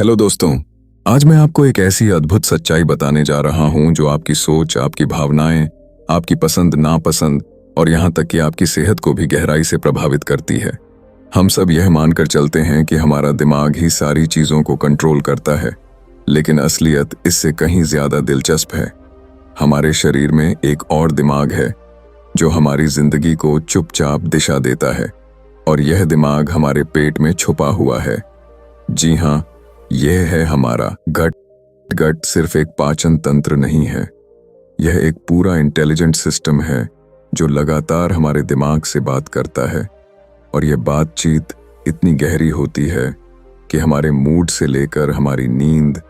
Hello दोस्तों। आज मैं आपको एक ऐसी अद्भुत सच्चाई बताने जा रहा हूं जो आपकी सोच, आपकी भावनाएं, आपकी पसंद नापसंद और यहां तक कि आपकी सेहत को भी गहराई से प्रभावित करती है। हम सब यह मानकर चलते हैं कि हमारा दिमाग ही सारी चीजों को कंट्रोल करता है, लेकिन असलियत इससे कहीं ज्यादा दिलचस्प है। हमारे शरीर में एक और दिमाग है जो हमारी जिंदगी को चुपचाप दिशा देता है, और यह दिमाग हमारे पेट में छुपा हुआ है। जी हाँ, यह है हमारा गट। गट सिर्फ एक पाचन तंत्र नहीं है, यह एक पूरा इंटेलिजेंट सिस्टम है जो लगातार हमारे दिमाग से बात करता है। और यह बातचीत इतनी गहरी होती है कि हमारे मूड से लेकर हमारी नींद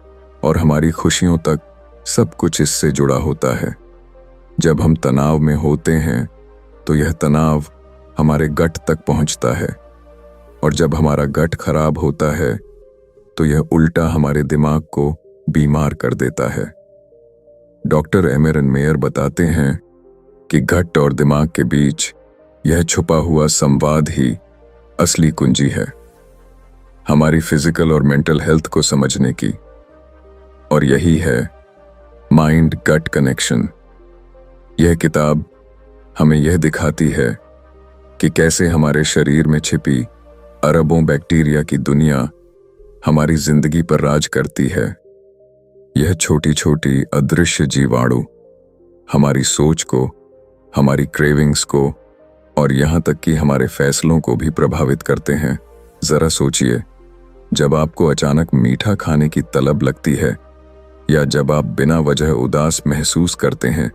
और हमारी खुशियों तक सब कुछ इससे जुड़ा होता है। जब हम तनाव में होते हैं तो यह तनाव हमारे गट तक पहुंचता है, और जब हमारा गट खराब होता है तो यह उल्टा हमारे दिमाग को बीमार कर देता है। डॉक्टर एमरन मेयर बताते हैं कि गट और दिमाग के बीच यह छुपा हुआ संवाद ही असली कुंजी है हमारी फिजिकल और मेंटल हेल्थ को समझने की। और यही है माइंड गट कनेक्शन। यह किताब हमें यह दिखाती है कि कैसे हमारे शरीर में छिपी अरबों बैक्टीरिया की दुनिया हमारी जिंदगी पर राज करती है। यह छोटी छोटी अदृश्य जीवाणु हमारी सोच को, हमारी क्रेविंग्स को और यहाँ तक कि हमारे फैसलों को भी प्रभावित करते हैं। जरा सोचिए, जब आपको अचानक मीठा खाने की तलब लगती है या जब आप बिना वजह उदास महसूस करते हैं,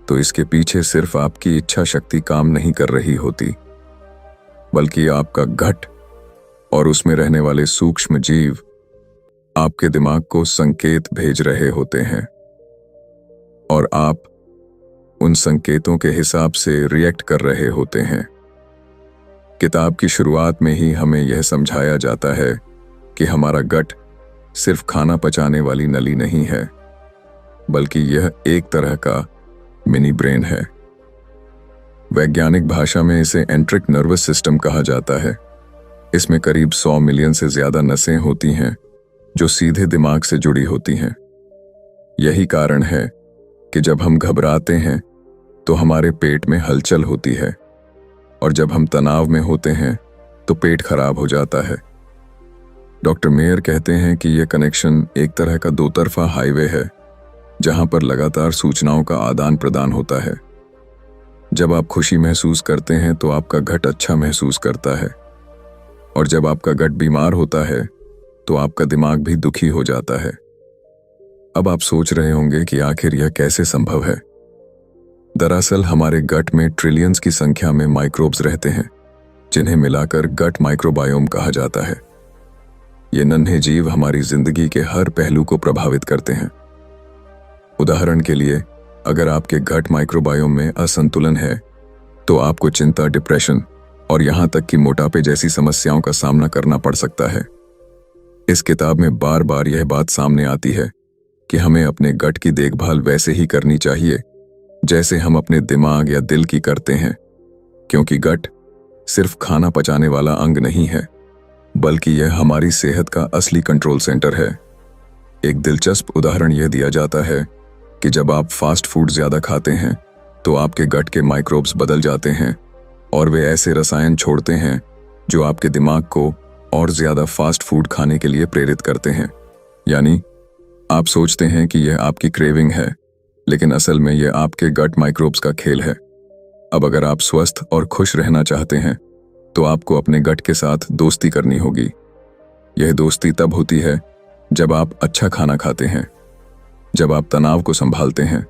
तो इसके पीछे सिर्फ आपकी इच्छा शक्ति काम नहीं कर रही होती, बल्कि आपका गट और उसमें रहने वाले सूक्ष्म जीव आपके दिमाग को संकेत भेज रहे होते हैं, और आप उन संकेतों के हिसाब से रिएक्ट कर रहे होते हैं। किताब की शुरुआत में ही हमें यह समझाया जाता है कि हमारा गट सिर्फ खाना पचाने वाली नली नहीं है, बल्कि यह एक तरह का मिनी ब्रेन है। वैज्ञानिक भाषा में इसे एंट्रिक नर्वस सिस्टम कहा जाता है। इसमें करीब 100 मिलियन से ज्यादा नसें होती हैं जो सीधे दिमाग से जुड़ी होती हैं। यही कारण है कि जब हम घबराते हैं तो हमारे पेट में हलचल होती है, और जब हम तनाव में होते हैं तो पेट खराब हो जाता है। डॉक्टर मेयर कहते हैं कि यह कनेक्शन एक तरह का दो तरफा हाईवे है जहां पर लगातार सूचनाओं का आदान प्रदान होता है। जब आप खुशी महसूस करते हैं तो आपका गट अच्छा महसूस करता है, और जब आपका गट बीमार होता है तो आपका दिमाग भी दुखी हो जाता है। अब आप सोच रहे होंगे कि आखिर यह कैसे संभव है। दरअसल हमारे गट में ट्रिलियंस की संख्या में माइक्रोब्स रहते हैं, जिन्हें मिलाकर गट माइक्रोबायोम कहा जाता है। ये नन्हे जीव हमारी जिंदगी के हर पहलू को प्रभावित करते हैं। उदाहरण के लिए, अगर आपके गट माइक्रोबायोम में असंतुलन है तो आपको चिंता, डिप्रेशन और यहां तक कि मोटापे जैसी समस्याओं का सामना करना पड़ सकता है। इस किताब में बार बार यह बात सामने आती है कि हमें अपने गट की देखभाल वैसे ही करनी चाहिए जैसे हम अपने दिमाग या दिल की करते हैं, क्योंकि गट सिर्फ खाना पचाने वाला अंग नहीं है, बल्कि यह हमारी सेहत का असली कंट्रोल सेंटर है। एक दिलचस्प उदाहरण यह दिया जाता है कि जब आप फास्ट फूड ज्यादा खाते हैं तो आपके गट के माइक्रोब्स बदल जाते हैं, और वे ऐसे रसायन छोड़ते हैं जो आपके दिमाग को और ज्यादा फास्ट फूड खाने के लिए प्रेरित करते हैं। यानी आप सोचते हैं कि यह आपकी क्रेविंग है, लेकिन असल में यह आपके गट माइक्रोब्स का खेल है। अब अगर आप स्वस्थ और खुश रहना चाहते हैं तो आपको अपने गट के साथ दोस्ती करनी होगी। यह दोस्ती तब होती है जब आप अच्छा खाना खाते हैं, जब आप तनाव को संभालते हैं,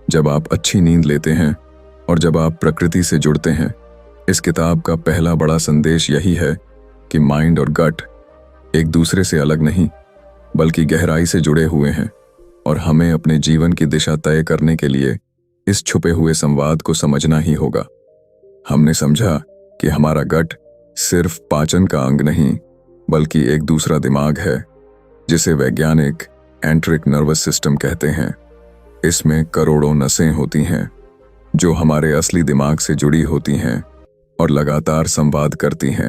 जब आप अच्छी नींद लेते हैं और जब आप प्रकृति से जुड़ते हैं। इस किताब का पहला बड़ा संदेश यही है कि माइंड और गट एक दूसरे से अलग नहीं, बल्कि गहराई से जुड़े हुए हैं, और हमें अपने जीवन की दिशा तय करने के लिए इस छुपे हुए संवाद को समझना ही होगा। हमने समझा कि हमारा गट सिर्फ पाचन का अंग नहीं, बल्कि एक दूसरा दिमाग है जिसे वैज्ञानिक एंट्रिक नर्वस सिस्टम कहते हैं। इसमें करोड़ों नसें होती हैं जो हमारे असली दिमाग से जुड़ी होती हैं और लगातार संवाद करती हैं।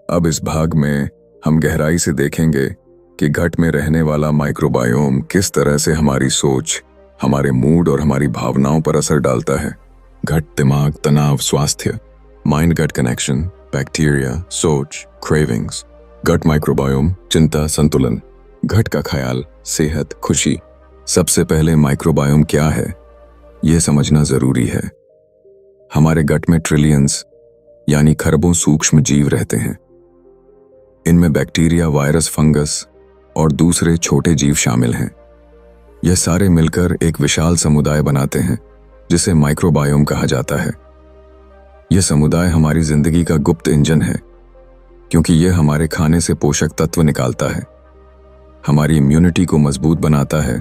अब इस भाग में हम गहराई से देखेंगे कि घट में रहने वाला माइक्रोबायोम किस तरह से हमारी सोच, हमारे मूड और हमारी भावनाओं पर असर डालता है। घट दिमाग, तनाव, स्वास्थ्य, माइंड गट कनेक्शन, बैक्टीरिया, सोच, क्रेविंग्स। गट माइक्रोबायोम, चिंता, संतुलन। घट का ख्याल, सेहत, खुशी। सबसे पहले माइक्रोबायोम क्या है, यह समझना जरूरी है। हमारे गट में ट्रिलियंस यानी खरबों सूक्ष्म जीव रहते हैं। इनमें बैक्टीरिया, वायरस, फंगस और दूसरे छोटे जीव शामिल हैं। यह सारे मिलकर एक विशाल समुदाय बनाते हैं जिसे माइक्रोबायोम कहा जाता है। यह समुदाय हमारी जिंदगी का गुप्त इंजन है, क्योंकि यह हमारे खाने से पोषक तत्व निकालता है, हमारी इम्यूनिटी को मजबूत बनाता है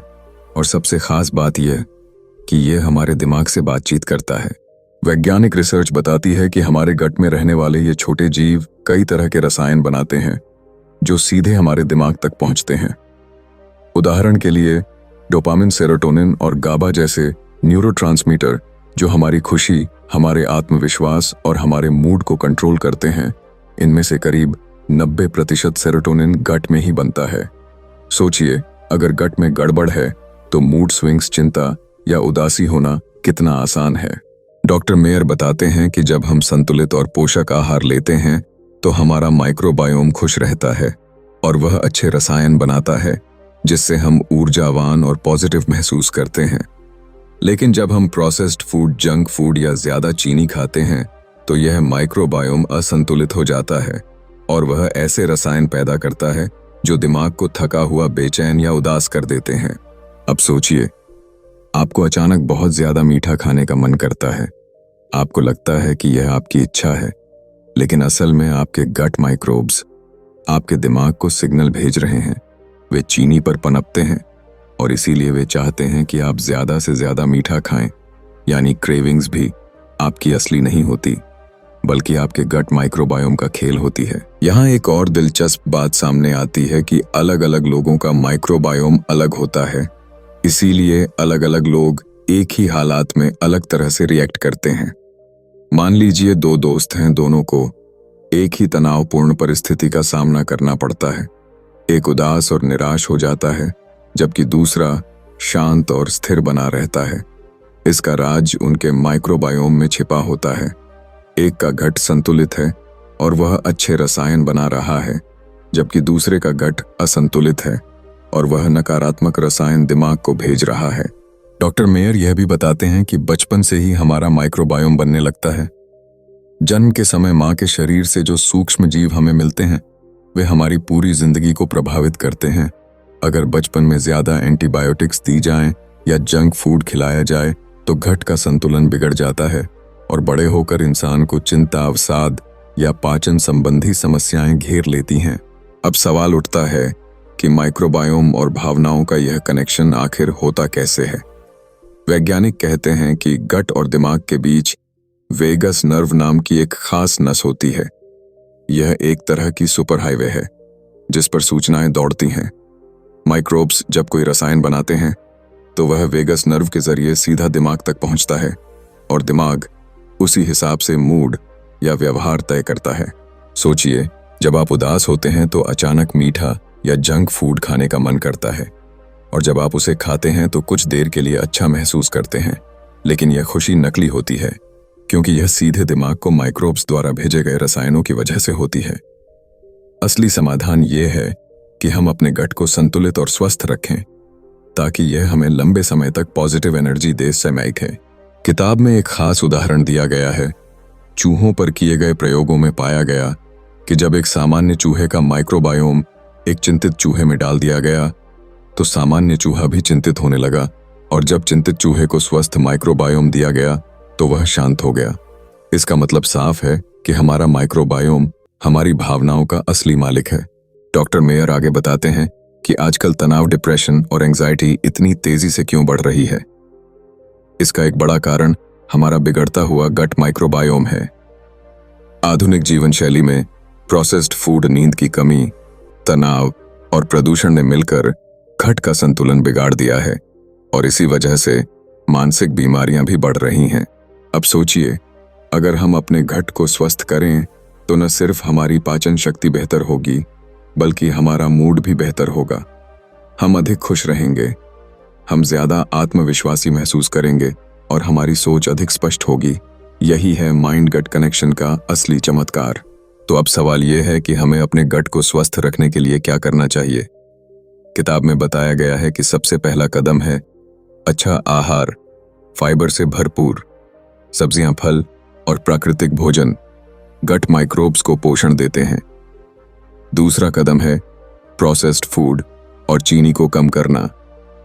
और सबसे खास बात यह कि यह हमारे दिमाग से बातचीत करता है। वैज्ञानिक रिसर्च बताती है कि हमारे गट में रहने वाले ये छोटे जीव कई तरह के रसायन बनाते हैं जो सीधे हमारे दिमाग तक पहुंचते हैं। उदाहरण के लिए डोपामिन, सेरोटोनिन और गाबा जैसे न्यूरोट्रांसमीटर जो हमारी खुशी, हमारे आत्मविश्वास और हमारे मूड को कंट्रोल करते हैं, इनमें से करीब 90% सेरोटोनिन गट में ही बनता है। सोचिए, अगर गट में गड़बड़ है तो मूड स्विंग्स, चिंता या उदासी होना कितना आसान है। डॉक्टर मेयर बताते हैं कि जब हम संतुलित और पोषक आहार लेते हैं तो हमारा माइक्रोबायोम खुश रहता है और वह अच्छे रसायन बनाता है जिससे हम ऊर्जावान और पॉजिटिव महसूस करते हैं। लेकिन जब हम प्रोसेस्ड फूड, जंक फूड या ज्यादा चीनी खाते हैं तो यह माइक्रोबायोम असंतुलित हो जाता है और वह ऐसे रसायन पैदा करता है जो दिमाग को थका हुआ, बेचैन या उदास कर देते हैं। अब सोचिए, आपको अचानक बहुत ज्यादा मीठा खाने का मन करता है। आपको लगता है कि यह आपकी इच्छा है, लेकिन असल में आपके गट माइक्रोब्स आपके दिमाग को सिग्नल भेज रहे हैं। वे चीनी पर पनपते हैं और इसीलिए वे चाहते हैं कि आप ज्यादा से ज्यादा मीठा खाएं। यानी क्रेविंग्स भी आपकी असली नहीं होती, बल्कि आपके गट माइक्रोबायोम का खेल होती है। यहाँ एक और दिलचस्प बात सामने आती है कि अलग अलग लोगों का माइक्रोबायोम अलग होता है, इसीलिए अलग अलग लोग एक ही हालात में अलग तरह से रिएक्ट करते हैं। मान लीजिए 2 दोस्त हैं, दोनों को एक ही तनावपूर्ण परिस्थिति का सामना करना पड़ता है। एक उदास और निराश हो जाता है, जबकि दूसरा शांत और स्थिर बना रहता है। इसका राज उनके माइक्रोबायोम में छिपा होता है। एक का गट संतुलित है और वह अच्छे रसायन बना रहा है, जबकि दूसरे का गट असंतुलित है और वह नकारात्मक रसायन दिमाग को भेज रहा है। डॉक्टर मेयर यह भी बताते हैं कि बचपन से ही हमारा माइक्रोबायोम बनने लगता है। जन्म के समय माँ के शरीर से जो सूक्ष्म जीव हमें मिलते हैं वे हमारी पूरी जिंदगी को प्रभावित करते हैं। अगर बचपन में ज्यादा एंटीबायोटिक्स दी जाएं या जंक फूड खिलाया जाए तो घट का संतुलन बिगड़ जाता है और बड़े होकर इंसान को चिंता, अवसाद या पाचन संबंधी समस्याएं घेर लेती हैं। अब सवाल उठता है कि माइक्रोबायोम और भावनाओं का यह कनेक्शन आखिर होता कैसे है। वैज्ञानिक कहते हैं कि गट और दिमाग के बीच वेगस नर्व नाम की एक खास नस होती है। यह एक तरह की सुपर हाईवे है जिस पर सूचनाएं दौड़ती हैं। माइक्रोब्स जब कोई रसायन बनाते हैं तो वह वेगस नर्व के जरिए सीधा दिमाग तक पहुंचता है और दिमाग उसी हिसाब से मूड या व्यवहार तय करता है। सोचिए, जब आप उदास होते हैं तो अचानक मीठा या जंक फूड खाने का मन करता है और जब आप उसे खाते हैं तो कुछ देर के लिए अच्छा महसूस करते हैं, लेकिन यह खुशी नकली होती है क्योंकि यह सीधे दिमाग को माइक्रोब्स द्वारा भेजे गए रसायनों की वजह से होती है। असली समाधान यह है कि हम अपने गट को संतुलित और स्वस्थ रखें ताकि यह हमें लंबे समय तक पॉजिटिव एनर्जी दे सके। किताब में एक खास उदाहरण दिया गया है। चूहों पर किए गए प्रयोगों में पाया गया कि जब एक सामान्य चूहे का माइक्रोबायोम एक चिंतित चूहे में डाल दिया गया तो सामान्य चूहा भी चिंतित होने लगा और जब चिंतित चूहे को स्वस्थ माइक्रोबायोम दिया गया तो वह शांत हो गया। इसका मतलब साफ है कि हमारा माइक्रोबायोम हमारी भावनाओं का असली मालिक है। डॉक्टर मेयर आगे बताते हैं कि आजकल तनाव, डिप्रेशन और एंजाइटी इतनी तेजी से क्यों बढ़ रही है। इसका एक बड़ा कारण हमारा बिगड़ता हुआ गट माइक्रोबायोम है। आधुनिक जीवन शैली में प्रोसेस्ड फूड, नींद की कमी, तनाव और प्रदूषण ने मिलकर घट का संतुलन बिगाड़ दिया है और इसी वजह से मानसिक बीमारियां भी बढ़ रही हैं। अब सोचिए, अगर हम अपने घट को स्वस्थ करें तो न सिर्फ हमारी पाचन शक्ति बेहतर होगी बल्कि हमारा मूड भी बेहतर होगा। हम अधिक खुश रहेंगे, हम ज्यादा आत्मविश्वासी महसूस करेंगे और हमारी सोच अधिक स्पष्ट होगी। यही है माइंड गट कनेक्शन का असली चमत्कार। तो अब सवाल यह है कि हमें अपने गट को स्वस्थ रखने के लिए क्या करना चाहिए। किताब में बताया गया है कि सबसे पहला कदम है अच्छा आहार, फाइबर से भरपूर सब्जियां, फल और प्राकृतिक भोजन गट माइक्रोब्स को पोषण देते हैं। दूसरा कदम है प्रोसेस्ड फूड और चीनी को कम करना,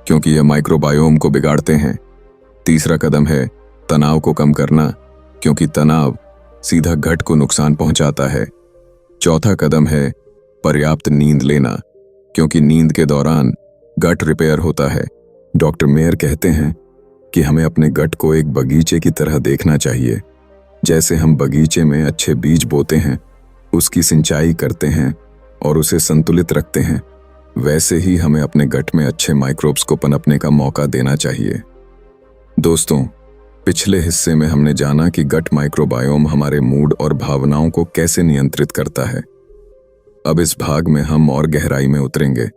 क्योंकि यह माइक्रोबायोम को बिगाड़ते हैं। तीसरा कदम है तनाव को कम करना, क्योंकि तनाव सीधा गट को नुकसान पहुंचाता है। चौथा कदम है पर्याप्त नींद लेना, क्योंकि नींद के दौरान गट रिपेयर होता है। डॉक्टर मेयर कहते हैं कि हमें अपने गट को एक बगीचे की तरह देखना चाहिए। जैसे हम बगीचे में अच्छे बीज बोते हैं, उसकी सिंचाई करते हैं और उसे संतुलित रखते हैं, वैसे ही हमें अपने गट में अच्छे माइक्रोब्स को पनपने का मौका देना चाहिए। दोस्तों, पिछले हिस्से में हमने जाना कि गट माइक्रोबायोम हमारे मूड और भावनाओं को कैसे नियंत्रित करता है। अब इस भाग में हम और गहराई में उतरेंगे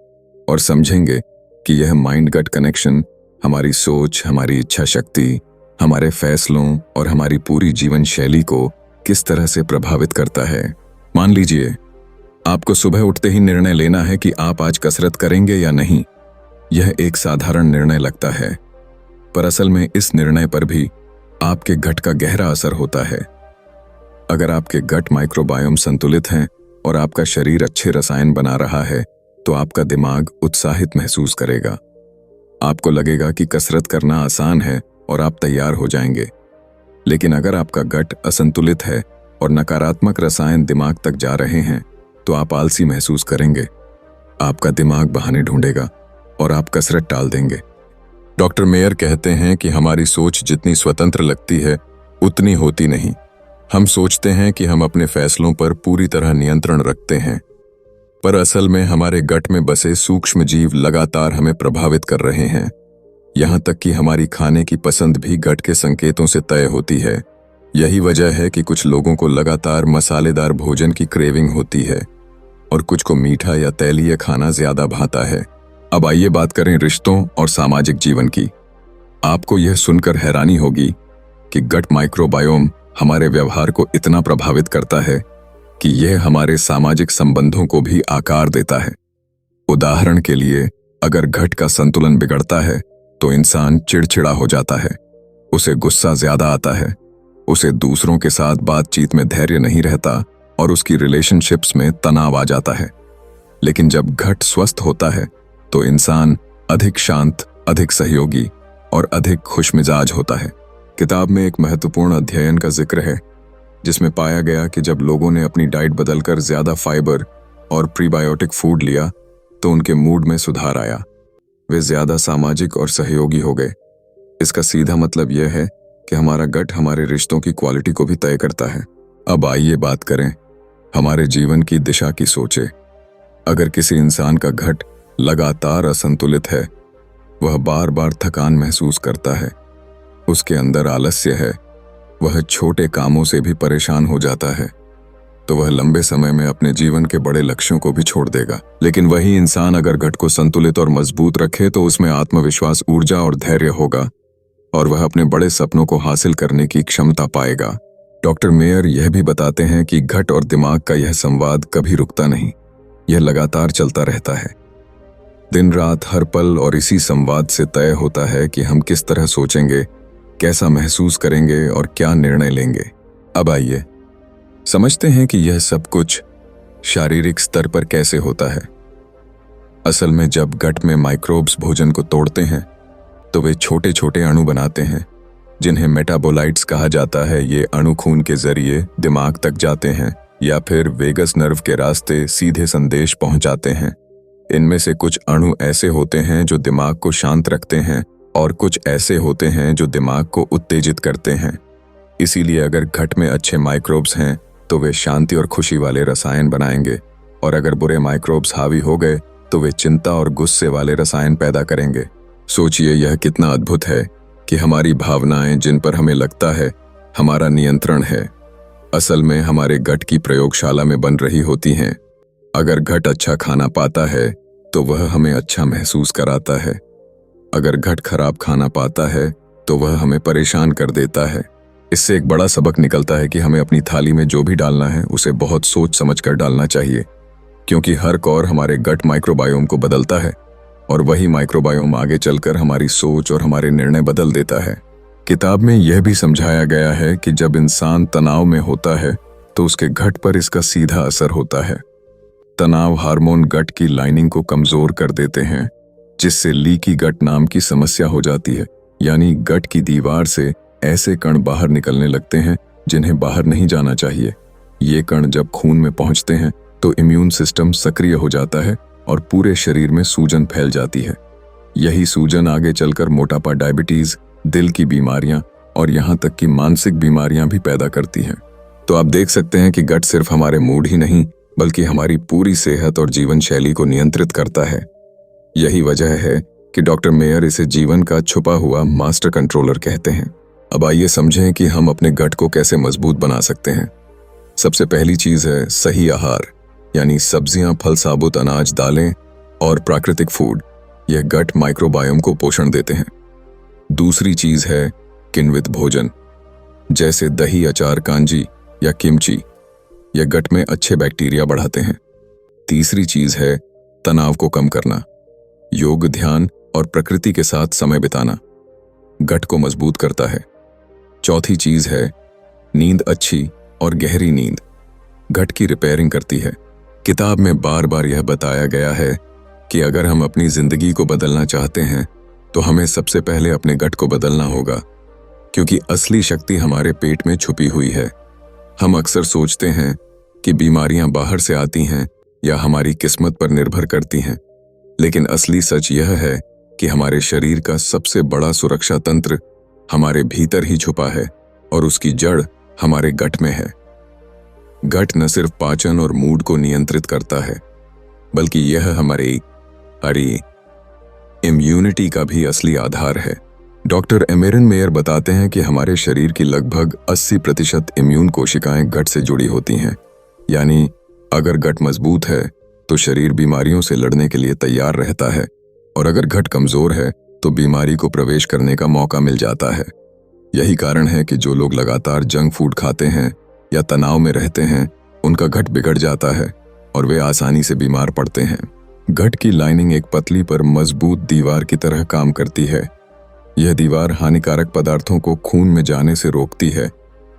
और समझेंगे कि यह माइंड गट कनेक्शन हमारी सोच, हमारी इच्छा शक्ति, हमारे फैसलों और हमारी पूरी जीवन शैली को किस तरह से प्रभावित करता है। मान लीजिए आपको सुबह उठते ही निर्णय लेना है कि आप आज कसरत करेंगे या नहीं। यह एक साधारण निर्णय लगता है, पर असल में इस निर्णय पर भी आपके गट का गहरा असर होता है। अगर आपके गट माइक्रोबायोम संतुलित हैं और आपका शरीर अच्छे रसायन बना रहा है, तो आपका दिमाग उत्साहित महसूस करेगा। आपको लगेगा कि कसरत करना आसान है और आप तैयार हो जाएंगे। लेकिन अगर आपका गट असंतुलित है और नकारात्मक रसायन दिमाग तक जा रहे हैं, तो आप आलसी महसूस करेंगे। आपका दिमाग बहाने ढूंढेगा और आप कसरत टाल देंगे। डॉक्टर मेयर कहते हैं कि हमारी सोच जितनी स्वतंत्र लगती है, उतनी होती नहीं। हम सोचते हैं कि हम अपने फैसलों पर पूरी तरह नियंत्रण रखते हैं, पर असल में हमारे गट में बसे सूक्ष्म जीव लगातार हमें प्रभावित कर रहे हैं। यहाँ तक कि हमारी खाने की पसंद भी गट के संकेतों से तय होती है। यही वजह है कि कुछ लोगों को लगातार मसालेदार भोजन की क्रेविंग होती है और कुछ को मीठा या तैलीय खाना ज्यादा भाता है। अब आइए बात करें रिश्तों और सामाजिक जीवन की। आपको यह सुनकर हैरानी होगी कि गट माइक्रोबायोम हमारे व्यवहार को इतना प्रभावित करता है कि यह हमारे सामाजिक संबंधों को भी आकार देता है। उदाहरण के लिए, अगर गट का संतुलन बिगड़ता है तो इंसान चिड़चिड़ा हो जाता है, उसे गुस्सा ज्यादा आता है, उसे दूसरों के साथ बातचीत में धैर्य नहीं रहता और उसकी रिलेशनशिप्स में तनाव आ जाता है। लेकिन जब गट स्वस्थ होता है तो इंसान अधिक शांत, अधिक सहयोगी और अधिक खुशमिजाज होता है। किताब में एक महत्वपूर्ण अध्ययन का जिक्र है जिसमें पाया गया कि जब लोगों ने अपनी डाइट बदलकर ज्यादा फाइबर और प्रीबायोटिक फूड लिया तो उनके मूड में सुधार आया। वे ज्यादा सामाजिक और सहयोगी हो गए। इसका सीधा मतलब यह है कि हमारा गट हमारे रिश्तों की क्वालिटी को भी तय करता है। अब आइए बात करें हमारे जीवन की दिशा की सोचे। अगर किसी इंसान का गट लगातार असंतुलित है, वह बार बार थकान महसूस करता है, उसके अंदर आलस्य है, वह छोटे कामों से भी परेशान हो जाता है, तो वह लंबे समय में अपने जीवन के बड़े लक्ष्यों को भी छोड़ देगा। लेकिन वही इंसान अगर गट को संतुलित और मजबूत रखे तो उसमें आत्मविश्वास, ऊर्जा और धैर्य होगा और वह अपने बड़े सपनों को हासिल करने की क्षमता पाएगा। डॉक्टर मेयर यह भी बताते हैं कि गट और दिमाग का यह संवाद कभी रुकता नहीं, यह लगातार चलता रहता है। दिन रात हर पल और इसी संवाद से तय होता है कि हम किस तरह सोचेंगे, कैसा महसूस करेंगे और क्या निर्णय लेंगे। अब आइए समझते हैं कि यह सब कुछ शारीरिक स्तर पर कैसे होता है। असल में जब गट में माइक्रोब्स भोजन को तोड़ते हैं तो वे छोटे छोटे अणु बनाते हैं जिन्हें मेटाबोलाइट्स कहा जाता है। ये अणु खून के जरिए दिमाग तक जाते हैं या फिर वेगस नर्व के रास्ते सीधे संदेश पहुंचाते हैं। इनमें से कुछ अणु ऐसे होते हैं जो दिमाग को शांत रखते हैं और कुछ ऐसे होते हैं जो दिमाग को उत्तेजित करते हैं। इसीलिए अगर गट में अच्छे माइक्रोब्स हैं तो वे शांति और खुशी वाले रसायन बनाएंगे, और अगर बुरे माइक्रोब्स हावी हो गए तो वे चिंता और गुस्से वाले रसायन पैदा करेंगे। सोचिए यह कितना अद्भुत है कि हमारी भावनाएं, जिन पर हमें लगता है हमारा नियंत्रण है, असल में हमारे गट की प्रयोगशाला में बन रही होती हैं। अगर घट अच्छा खाना पाता है तो वह हमें अच्छा महसूस कराता है। अगर घट खराब खाना पाता है तो वह हमें परेशान कर देता है। इससे एक बड़ा सबक निकलता है कि हमें अपनी थाली में जो भी डालना है उसे बहुत सोच समझ कर डालना चाहिए, क्योंकि हर कौर हमारे गट माइक्रोबायोम को बदलता है और वही माइक्रोबायोम आगे चलकर हमारी सोच और हमारे निर्णय बदल देता है। किताब में यह भी समझाया गया है कि जब इंसान तनाव में होता है तो उसके गट पर इसका सीधा असर होता है। तनाव हार्मोन गट की लाइनिंग को कमजोर कर देते हैं, जिससे लीकी गट नाम की समस्या हो जाती है। यानी गट की दीवार से ऐसे कण बाहर निकलने लगते हैं जिन्हें बाहर नहीं जाना चाहिए। ये कण जब खून में पहुंचते हैं तो इम्यून सिस्टम सक्रिय हो जाता है और पूरे शरीर में सूजन फैल जाती है। यही सूजन आगे चलकर मोटापा, डायबिटीज, दिल की बीमारियां और यहां तक कि मानसिक बीमारियां भी पैदा करती हैं। तो आप देख सकते हैं कि गट सिर्फ हमारे मूड ही नहीं बल्कि हमारी पूरी सेहत और जीवन शैली को नियंत्रित करता है। यही वजह है कि डॉक्टर मेयर इसे जीवन का छुपा हुआ मास्टर कंट्रोलर कहते हैं। अब आइए समझें कि हम अपने गट को कैसे मजबूत बना सकते हैं। सबसे पहली चीज है सही आहार, यानी सब्जियां, फल, साबुत अनाज, दालें और प्राकृतिक फूड। यह गट माइक्रोबायोम को पोषण देते हैं। दूसरी चीज है किण्वित भोजन, जैसे दही, अचार, कांजी या किमची। यह गट में अच्छे बैक्टीरिया बढ़ाते हैं। तीसरी चीज है तनाव को कम करना। योग, ध्यान और प्रकृति के साथ समय बिताना गट को मजबूत करता है। चौथी चीज है नींद, अच्छी और गहरी नींद गट की रिपेयरिंग करती है। किताब में बार बार यह बताया गया है कि अगर हम अपनी जिंदगी को बदलना चाहते हैं तो हमें सबसे पहले अपने गट को बदलना होगा, क्योंकि असली शक्ति हमारे पेट में छुपी हुई है। हम अक्सर सोचते हैं कि बीमारियां बाहर से आती हैं या हमारी किस्मत पर निर्भर करती हैं, लेकिन असली सच यह है कि हमारे शरीर का सबसे बड़ा सुरक्षा तंत्र हमारे भीतर ही छुपा है और उसकी जड़ हमारे गट में है। गट न सिर्फ पाचन और मूड को नियंत्रित करता है, बल्कि यह हमारी इम्यूनिटी का भी असली आधार है। डॉक्टर एमेरन मेयर बताते हैं कि हमारे शरीर की लगभग 80% इम्यून कोशिकाएं गट से जुड़ी होती हैं। यानी अगर गट मजबूत है तो शरीर बीमारियों से लड़ने के लिए तैयार रहता है, और अगर गट कमजोर है तो बीमारी को प्रवेश करने का मौका मिल जाता है। यही कारण है कि जो लोग लगातार जंक फूड खाते हैं या तनाव में रहते हैं, उनका गट बिगड़ जाता है और वे आसानी से बीमार पड़ते हैं। गट की लाइनिंग एक पतली पर मजबूत दीवार की तरह काम करती है। यह दीवार हानिकारक पदार्थों को खून में जाने से रोकती है,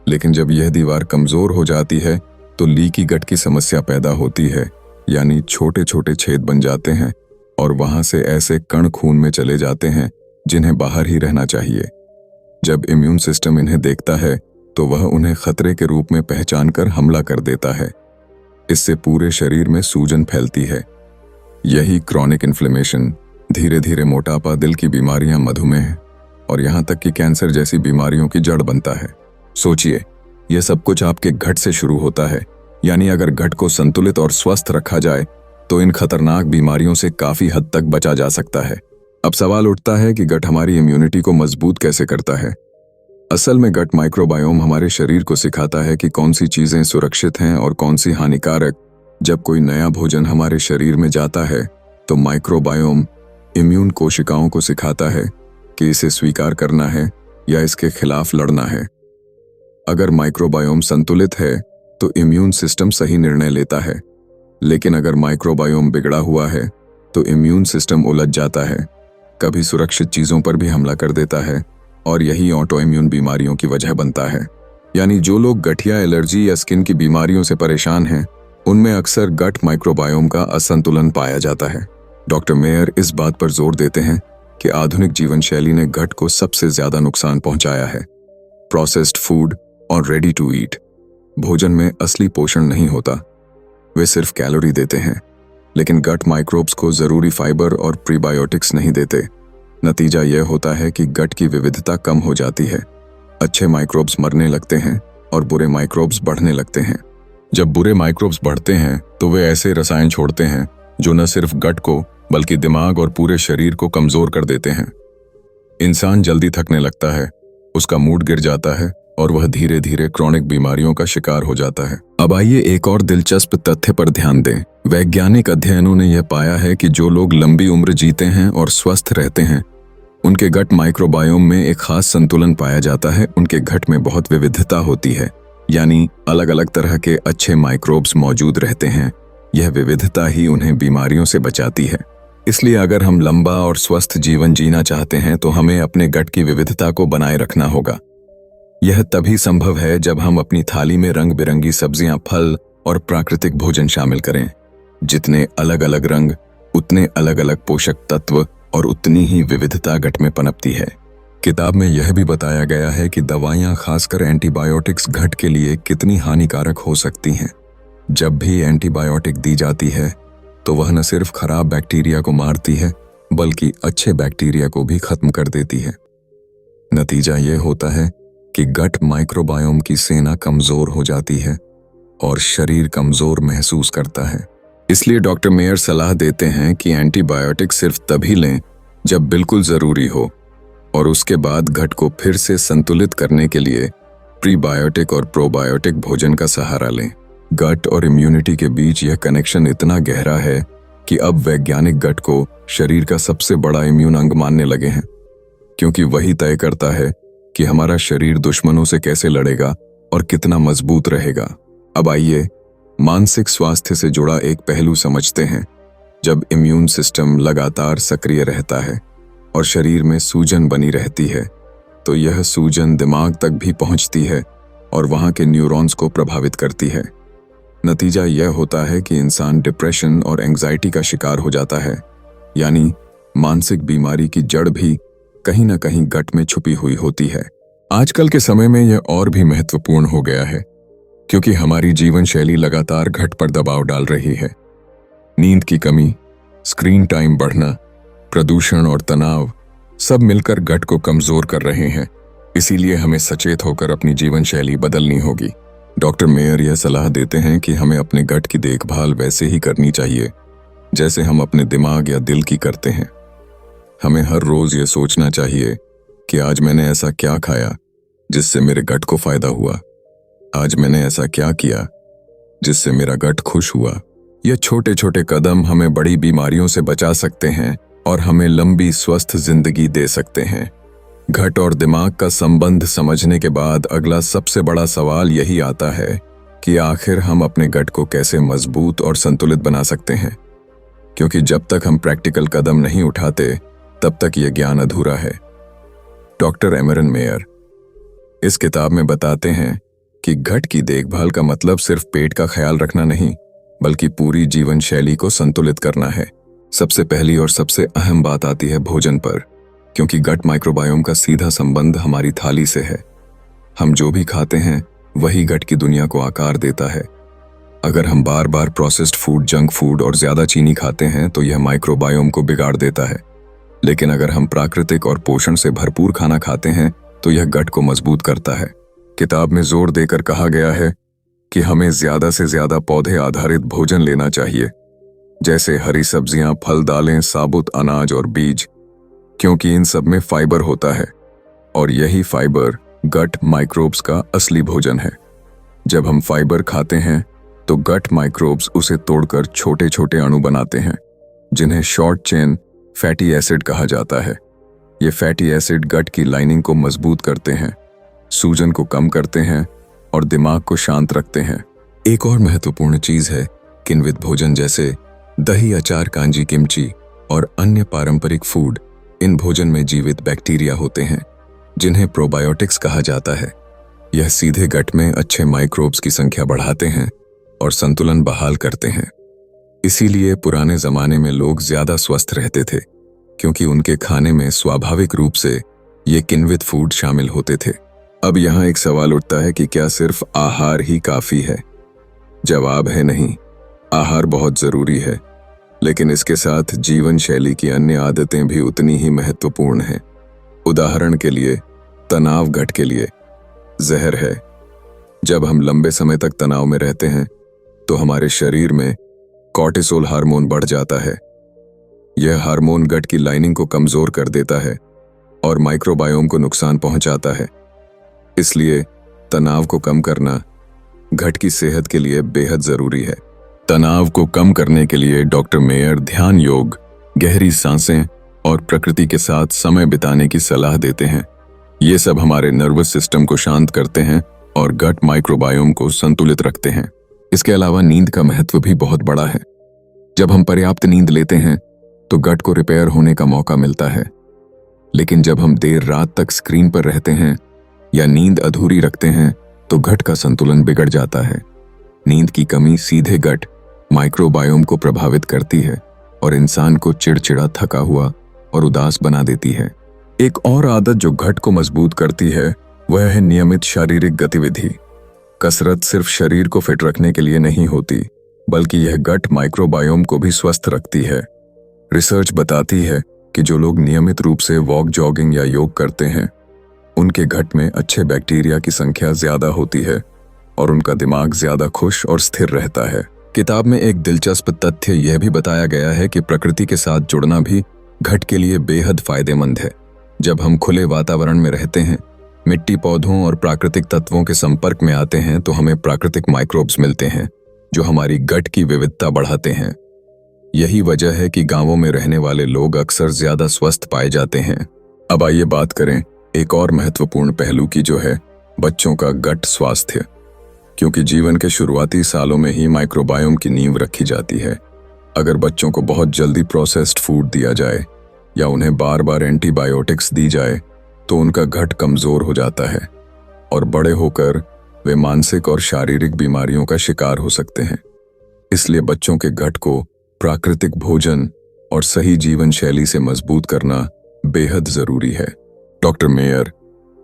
लेकिन जब यह दीवार कमजोर हो जाती है तो लीकी गट की समस्या पैदा होती है। यानी छोटे छोटे छेद बन जाते हैं और वहां से ऐसे कण खून में चले जाते हैं जिन्हें बाहर ही रहना चाहिए। जब इम्यून सिस्टम इन्हें देखता है तो वह उन्हें खतरे के रूप में पहचान कर हमला कर देता है। इससे पूरे शरीर में सूजन फैलती है। यही क्रॉनिक इन्फ्लेमेशन, धीरे धीरे मोटापा, दिल की बीमारियां, मधुमेह और यहां तक कि कैंसर जैसी बीमारियों की जड़ बनता है। सोचिए, यह सब कुछ आपके गट से शुरू होता है। यानी अगर गट को संतुलित और स्वस्थ रखा जाए तो इन खतरनाक बीमारियों से काफी हद तक बचा जा सकता है। अब सवाल उठता है कि गट हमारी इम्यूनिटी को मजबूत कैसे करता है। असल में गट माइक्रोबायोम हमारे शरीर को सिखाता है कि कौन सी चीजें सुरक्षित हैं और कौन सी हानिकारक। जब कोई नया भोजन हमारे शरीर में जाता है तो माइक्रोबायोम इम्यून कोशिकाओं को सिखाता है कि इसे स्वीकार करना है या इसके खिलाफ लड़ना है। अगर माइक्रोबायोम संतुलित है तो इम्यून सिस्टम सही निर्णय लेता है, लेकिन अगर माइक्रोबायोम बिगड़ा हुआ है तो इम्यून सिस्टम उलझ जाता है, कभी सुरक्षित चीजों पर भी हमला कर देता है, और यही ऑटो इम्यून बीमारियों की वजह बनता है। यानी जो लोग गठिया, एलर्जी या स्किन की बीमारियों से परेशान हैं, उनमें अक्सर गट माइक्रोबायोम का असंतुलन पाया जाता है। डॉक्टर मेयर इस बात पर जोर देते हैं कि आधुनिक जीवन शैली ने गट को सबसे ज्यादा नुकसान पहुंचाया है। प्रोसेस्ड फूड और रेडी टू ईट भोजन में असली पोषण नहीं होता, वे सिर्फ कैलोरी देते हैं, लेकिन गट माइक्रोब्स को जरूरी फाइबर और प्रीबायोटिक्स नहीं देते। नतीजा यह होता है कि गट की विविधता कम हो जाती है। अच्छे माइक्रोब्स मरने लगते हैं और बुरे माइक्रोब्स बढ़ने लगते हैं। जब बुरे माइक्रोब्स बढ़ते हैं तो वे ऐसे रसायन छोड़ते हैं जो न सिर्फ गट को बल्कि दिमाग और पूरे शरीर को कमजोर कर देते हैं। इंसान जल्दी थकने लगता है, उसका मूड गिर जाता है और वह धीरे धीरे क्रॉनिक बीमारियों का शिकार हो जाता है। अब आइए एक और दिलचस्प तथ्य पर ध्यान दें। वैज्ञानिक अध्ययनों ने यह पाया है कि जो लोग लंबी उम्र जीते हैं और स्वस्थ रहते हैं, उनके गट माइक्रोबायोम में एक खास संतुलन पाया जाता है। उनके गट में बहुत विविधता होती है, यानी अलग अलग तरह के अच्छे माइक्रोब्स मौजूद रहते हैं। यह विविधता ही उन्हें बीमारियों से बचाती है। इसलिए अगर हम लंबा और स्वस्थ जीवन जीना चाहते हैं तो हमें अपने गट की विविधता को बनाए रखना होगा। यह तभी संभव है जब हम अपनी थाली में रंग बिरंगी सब्जियां, फल और प्राकृतिक भोजन शामिल करें। जितने अलग अलग रंग, उतने अलग अलग पोषक तत्व और उतनी ही विविधता गट में पनपती है। किताब में यह भी बताया गया है कि दवाइयां, खासकर एंटीबायोटिक्स, गट के लिए कितनी हानिकारक हो सकती हैं। जब भी एंटीबायोटिक दी जाती है तो वह न सिर्फ खराब बैक्टीरिया को मारती है, बल्कि अच्छे बैक्टीरिया को भी खत्म कर देती है। नतीजा यह होता है कि गट माइक्रोबायोम की सेना कमजोर हो जाती है और शरीर कमजोर महसूस करता है। इसलिए डॉक्टर मेयर सलाह देते हैं कि एंटीबायोटिक सिर्फ तभी लें जब बिल्कुल जरूरी हो, और उसके बाद गट को फिर से संतुलित करने के लिए प्रीबायोटिक और प्रोबायोटिक भोजन का सहारा लें। गट और इम्यूनिटी के बीच यह कनेक्शन इतना गहरा है कि अब वैज्ञानिक गट को शरीर का सबसे बड़ा इम्यून अंग मानने लगे हैं, क्योंकि वही तय करता है कि हमारा शरीर दुश्मनों से कैसे लड़ेगा और कितना मजबूत रहेगा। अब आइए मानसिक स्वास्थ्य से जुड़ा एक पहलू समझते हैं। जब इम्यून सिस्टम लगातार सक्रिय रहता है और शरीर में सूजन बनी रहती है, तो यह सूजन दिमाग तक भी पहुंचती है और वहां के न्यूरॉन्स को प्रभावित करती है। नतीजा यह होता है कि इंसान डिप्रेशन और एंग्जाइटी का शिकार हो जाता है, यानी मानसिक बीमारी की जड़ भी कहीं ना कहीं गट में छुपी हुई होती है। आजकल के समय में यह और भी महत्वपूर्ण हो गया है, क्योंकि हमारी जीवन शैली लगातार गट पर दबाव डाल रही है। नींद की कमी, स्क्रीन टाइम बढ़ना, प्रदूषण और तनाव सब मिलकर गट को कमजोर कर रहे हैं। इसीलिए हमें सचेत होकर अपनी जीवन शैली बदलनी होगी। डॉक्टर मेयर यह सलाह देते हैं कि हमें अपने गट की देखभाल वैसे ही करनी चाहिए जैसे हम अपने दिमाग या दिल की करते हैं। हमें हर रोज ये सोचना चाहिए कि आज मैंने ऐसा क्या खाया जिससे मेरे गट को फायदा हुआ, आज मैंने ऐसा क्या किया जिससे मेरा गट खुश हुआ। ये छोटे छोटे कदम हमें बड़ी बीमारियों से बचा सकते हैं और हमें लंबी स्वस्थ जिंदगी दे सकते हैं। गट और दिमाग का संबंध समझने के बाद अगला सबसे बड़ा सवाल यही आता है कि आखिर हम अपने गट को कैसे मजबूत और संतुलित बना सकते हैं, क्योंकि जब तक हम प्रैक्टिकल कदम नहीं उठाते तब तक यह ज्ञान अधूरा है। डॉक्टर एमरन मेयर इस किताब में बताते हैं कि गट की देखभाल का मतलब सिर्फ पेट का ख्याल रखना नहीं, बल्कि पूरी जीवन शैली को संतुलित करना है। सबसे पहली और सबसे अहम बात आती है भोजन पर, क्योंकि गट माइक्रोबायोम का सीधा संबंध हमारी थाली से है। हम जो भी खाते हैं वही गट की दुनिया को आकार देता है। अगर हम बार बार प्रोसेस्ड फूड, जंक फूड और ज्यादा चीनी खाते हैं तो यह माइक्रोबायोम को बिगाड़ देता है। लेकिन अगर हम प्राकृतिक और पोषण से भरपूर खाना खाते हैं तो यह गट को मजबूत करता है। किताब में जोर देकर कहा गया है कि हमें ज्यादा से ज्यादा पौधे आधारित भोजन लेना चाहिए, जैसे हरी सब्जियां, फल, दालें, साबुत अनाज और बीज, क्योंकि इन सब में फाइबर होता है और यही फाइबर गट माइक्रोब्स का असली भोजन है। जब हम फाइबर खाते हैं तो गट माइक्रोब्स उसे तोड़कर छोटे छोटे अणु बनाते हैं, जिन्हें शॉर्ट चेन फैटी एसिड कहा जाता है। ये फैटी एसिड गट की लाइनिंग को मजबूत करते हैं, सूजन को कम करते हैं और दिमाग को शांत रखते हैं। एक और महत्वपूर्ण चीज है किण्वित भोजन, जैसे दही, अचार, कांजी, किमची और अन्य पारंपरिक फूड। इन भोजन में जीवित बैक्टीरिया होते हैं जिन्हें प्रोबायोटिक्स कहा जाता है। यह सीधे गट में अच्छे माइक्रोब्स की संख्या बढ़ाते हैं और संतुलन बहाल करते हैं। इसीलिए पुराने जमाने में लोग ज्यादा स्वस्थ रहते थे, क्योंकि उनके खाने में स्वाभाविक रूप से ये किण्वित फूड शामिल होते थे। अब यहाँ एक सवाल उठता है कि क्या सिर्फ आहार ही काफी है? जवाब है नहीं। आहार बहुत जरूरी है, लेकिन इसके साथ जीवन शैली की अन्य आदतें भी उतनी ही महत्वपूर्ण हैं। उदाहरण के लिए, तनाव गट के लिए जहर है। जब हम लंबे समय तक तनाव में रहते हैं तो हमारे शरीर में कॉर्टिसोल हार्मोन बढ़ जाता है। यह हार्मोन गट की लाइनिंग को कमजोर कर देता है और माइक्रोबायोम को नुकसान पहुंचाता है। इसलिए तनाव को कम करना घट की सेहत के लिए बेहद जरूरी है। तनाव को कम करने के लिए डॉक्टर मेयर ध्यान, योग, गहरी सांसें और प्रकृति के साथ समय बिताने की सलाह देते हैं। ये सब हमारे नर्वस सिस्टम को शांत करते हैं और गट माइक्रोबायोम को संतुलित रखते हैं। इसके अलावा नींद का महत्व भी बहुत बड़ा है। जब हम पर्याप्त नींद लेते हैं तो गट को रिपेयर होने का मौका मिलता है, लेकिन जब हम देर रात तक स्क्रीन पर रहते हैं या नींद अधूरी रखते हैं तो गट का संतुलन बिगड़ जाता है। नींद की कमी सीधे गट माइक्रोबायोम को प्रभावित करती है और इंसान को चिड़चिड़ा, थका हुआ और उदास बना देती है। एक और आदत जो गट को मजबूत करती है वह है नियमित शारीरिक गतिविधि। कसरत सिर्फ शरीर को फिट रखने के लिए नहीं होती, बल्कि यह गट माइक्रोबायोम को भी स्वस्थ रखती है। रिसर्च बताती है कि जो लोग नियमित रूप से वॉक, जॉगिंग या योग करते हैं उनके गट में अच्छे बैक्टीरिया की संख्या ज्यादा होती है और उनका दिमाग ज्यादा खुश और स्थिर रहता है। किताब में एक दिलचस्प तथ्य यह भी बताया गया है कि प्रकृति के साथ जुड़ना भी गट के लिए बेहद फायदेमंद है। जब हम खुले वातावरण में रहते हैं, मिट्टी, पौधों और प्राकृतिक तत्वों के संपर्क में आते हैं तो हमें प्राकृतिक माइक्रोब्स मिलते हैं जो हमारी गट की विविधता बढ़ाते हैं। यही वजह है कि गांवों में रहने वाले लोग अक्सर ज्यादा स्वस्थ पाए जाते हैं। अब आइए बात करें एक और महत्वपूर्ण पहलू की, जो है बच्चों का गट स्वास्थ्य। क्योंकि जीवन के शुरुआती सालों में ही माइक्रोबायोम की नींव रखी जाती है। अगर बच्चों को बहुत जल्दी प्रोसेस्ड फूड दिया जाए या उन्हें बार बार एंटीबायोटिक्स दी जाए तो उनका गट कमजोर हो जाता है और बड़े होकर वे मानसिक और शारीरिक बीमारियों का शिकार हो सकते हैं। इसलिए बच्चों के गट को प्राकृतिक भोजन और सही जीवन शैली से मजबूत करना बेहद जरूरी है। डॉक्टर मेयर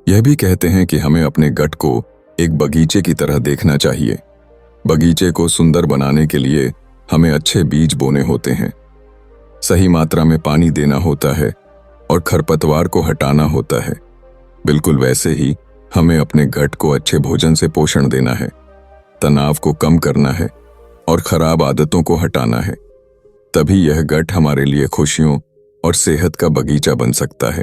यह भी कहते हैं कि हमें अपने गट को एक बगीचे की तरह देखना चाहिए। बगीचे को सुंदर बनाने के लिए हमें अच्छे बीज बोने होते हैं, सही मात्रा में पानी देना होता है और खरपतवार को हटाना होता है। बिल्कुल वैसे ही हमें अपने गट को अच्छे भोजन से पोषण देना है, तनाव को कम करना है और खराब आदतों को हटाना है। तभी यह गट हमारे लिए खुशियों और सेहत का बगीचा बन सकता है।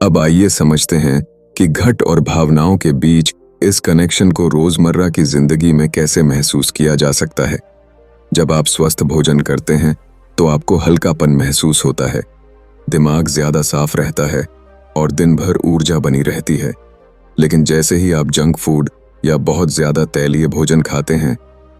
अब आइए समझते हैं कि गट और भावनाओं के बीच इस कनेक्शन को रोजमर्रा की जिंदगी में कैसे महसूस किया जा सकता है। जब आप स्वस्थ भोजन करते हैं तो आपको हल्कापन महसूस होता है, दिमाग ज्यादा साफ रहता है और दिन भर ऊर्जा बनी रहती है। लेकिन जैसे ही आप जंक फूड या बहुत ज्यादा तैलीय भोजन खाते हैं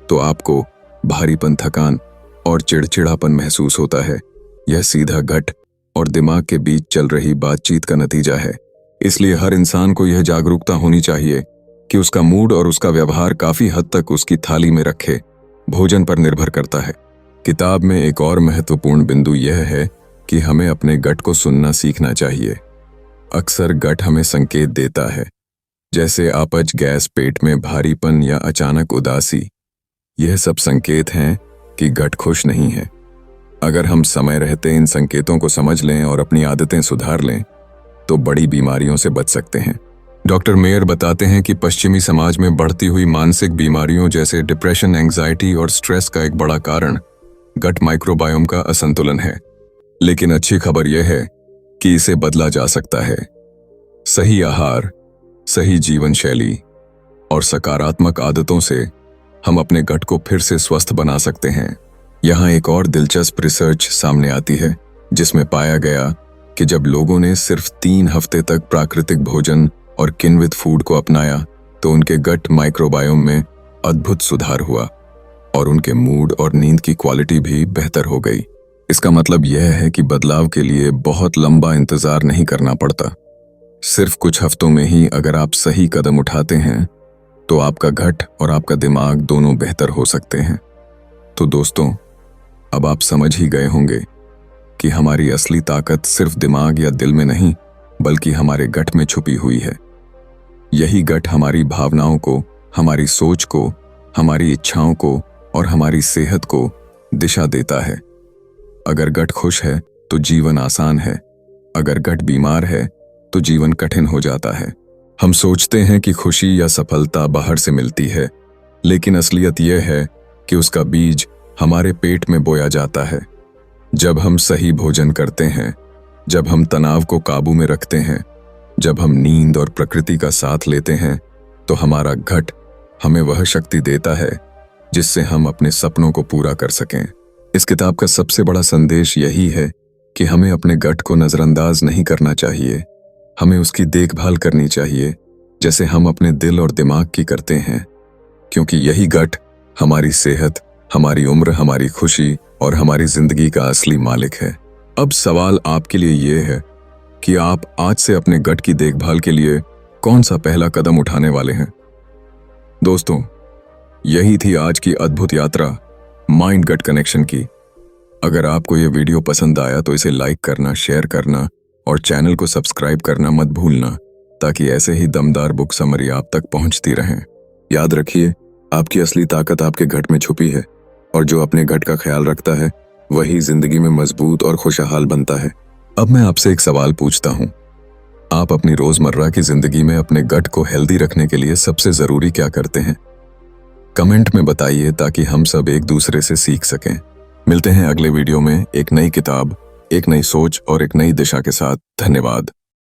तो आपको भारीपन, थकान और चिड़चिड़ापन महसूस होता है। यह सीधा गट और दिमाग के बीच चल रही बातचीत का नतीजा है। इसलिए हर इंसान को यह जागरूकता होनी चाहिए कि उसका मूड और उसका व्यवहार काफी हद तक उसकी थाली में रखे भोजन पर निर्भर करता है। किताब में एक और महत्वपूर्ण बिंदु यह है कि हमें अपने गट को सुनना सीखना चाहिए। अक्सर गट हमें संकेत देता है, जैसे अपच, गैस, पेट में भारीपन या अचानक उदासी। यह सब संकेत हैं कि गट खुश नहीं है। अगर हम समय रहते इन संकेतों को समझ लें और अपनी आदतें सुधार लें तो बड़ी बीमारियों से बच सकते हैं। डॉक्टर मेयर बताते हैं कि पश्चिमी समाज में बढ़ती हुई मानसिक बीमारियों जैसे डिप्रेशन, एंग्जाइटी और स्ट्रेस का एक बड़ा कारण गट माइक्रोबायोम का असंतुलन है। लेकिन अच्छी खबर यह है कि इसे बदला जा सकता है। सही आहार, सही जीवन शैली और सकारात्मक आदतों से हम अपने गट को फिर से स्वस्थ बना सकते हैं। यहाँ एक और दिलचस्प रिसर्च सामने आती है जिसमें पाया गया कि जब लोगों ने सिर्फ 3 हफ्ते तक प्राकृतिक भोजन और किण्वित फूड को अपनाया तो उनके गट माइक्रोबायोम में अद्भुत सुधार हुआ और उनके मूड और नींद की क्वालिटी भी बेहतर हो गई। इसका मतलब यह है कि बदलाव के लिए बहुत लंबा इंतजार नहीं करना पड़ता। सिर्फ कुछ हफ्तों में ही अगर आप सही कदम उठाते हैं तो आपका गट और आपका दिमाग दोनों बेहतर हो सकते हैं। तो दोस्तों, अब आप समझ ही गए होंगे कि हमारी असली ताकत सिर्फ दिमाग या दिल में नहीं बल्कि हमारे गट में छुपी हुई है। यही गट हमारी भावनाओं को, हमारी सोच को, हमारी इच्छाओं को और हमारी सेहत को दिशा देता है। अगर गट खुश है तो जीवन आसान है, अगर गट बीमार है तो जीवन कठिन हो जाता है। हम सोचते हैं कि खुशी या सफलता बाहर से मिलती है, लेकिन असलियत यह है कि उसका बीज हमारे पेट में बोया जाता है। जब हम सही भोजन करते हैं, जब हम तनाव को काबू में रखते हैं, जब हम नींद और प्रकृति का साथ लेते हैं तो हमारा गट हमें वह शक्ति देता है जिससे हम अपने सपनों को पूरा कर सकें। इस किताब का सबसे बड़ा संदेश यही है कि हमें अपने गट को नजरअंदाज नहीं करना चाहिए। हमें उसकी देखभाल करनी चाहिए जैसे हम अपने दिल और दिमाग की करते हैं, क्योंकि यही गट हमारी सेहत, हमारी उम्र, हमारी खुशी और हमारी जिंदगी का असली मालिक है। अब सवाल आपके लिए ये है कि आप आज से अपने गट की देखभाल के लिए कौन सा पहला कदम उठाने वाले हैं। दोस्तों, यही थी आज की अद्भुत यात्रा माइंड गट कनेक्शन की। अगर आपको ये वीडियो पसंद आया तो इसे लाइक करना, शेयर करना और चैनल को सब्सक्राइब करना मत भूलना, ताकि ऐसे ही दमदार बुक समरी आप तक पहुंचती रहें। याद रखिए, आपकी असली ताकत आपके गट में छुपी है और जो अपने गट का ख्याल रखता है वही जिंदगी में मजबूत और खुशहाल बनता है। अब मैं आपसे एक सवाल पूछता हूं, आप अपनी रोजमर्रा की जिंदगी में अपने गट को हेल्दी रखने के लिए सबसे जरूरी क्या करते हैं? कमेंट में बताइए ताकि हम सब एक दूसरे से सीख सकें। मिलते हैं अगले वीडियो में एक नई किताब, एक नई सोच और एक नई दिशा के साथ। धन्यवाद।